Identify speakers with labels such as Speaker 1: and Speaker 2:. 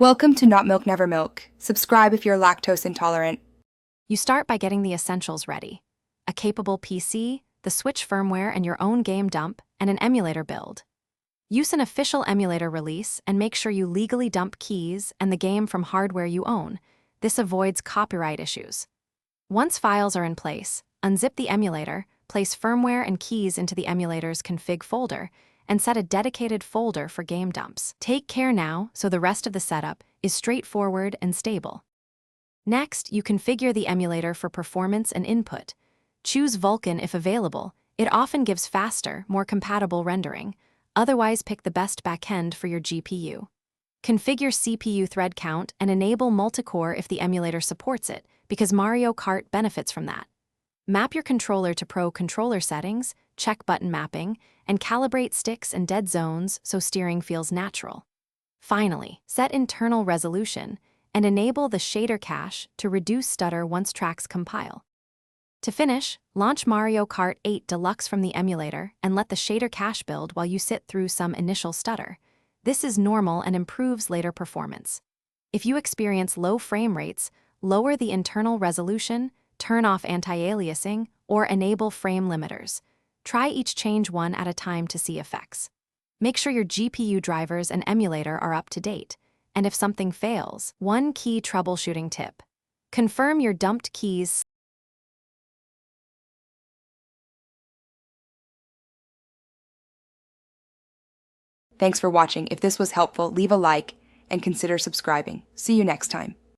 Speaker 1: Welcome to Not Milk Never Milk. Subscribe if you're lactose intolerant.
Speaker 2: You start by getting the essentials ready: a capable PC, the Switch firmware and your own game dump, and an emulator build. Use an official emulator release and make sure you legally dump keys and the game from hardware you own. This avoids copyright issues. Once files are in place, unzip the emulator, place firmware and keys into the emulator's config folder, and set a dedicated folder for game dumps. Take care now so the rest of the setup is straightforward and stable. Next, you configure the emulator for performance and input. Choose Vulkan if available. It often gives faster, more compatible rendering. Otherwise, pick the best backend for your GPU. Configure CPU thread count and enable multicore if the emulator supports it, because Mario Kart benefits from that. Map your controller to Pro controller settings, check button mapping, and calibrate sticks and dead zones so steering feels natural. Finally, set internal resolution and enable the shader cache to reduce stutter once tracks compile. To finish, launch Mario Kart 8 Deluxe from the emulator and let the shader cache build while you sit through some initial stutter. This is normal and improves later performance. If you experience low frame rates, lower the internal resolution, turn off anti-aliasing, or enable frame limiters. Try each change one at a time to see effects. Make sure your GPU drivers and emulator are up to date. And if something fails, one key troubleshooting tip: confirm your dumped keys.
Speaker 1: Thanks for watching. If this was helpful, leave a like and consider subscribing. See you next time.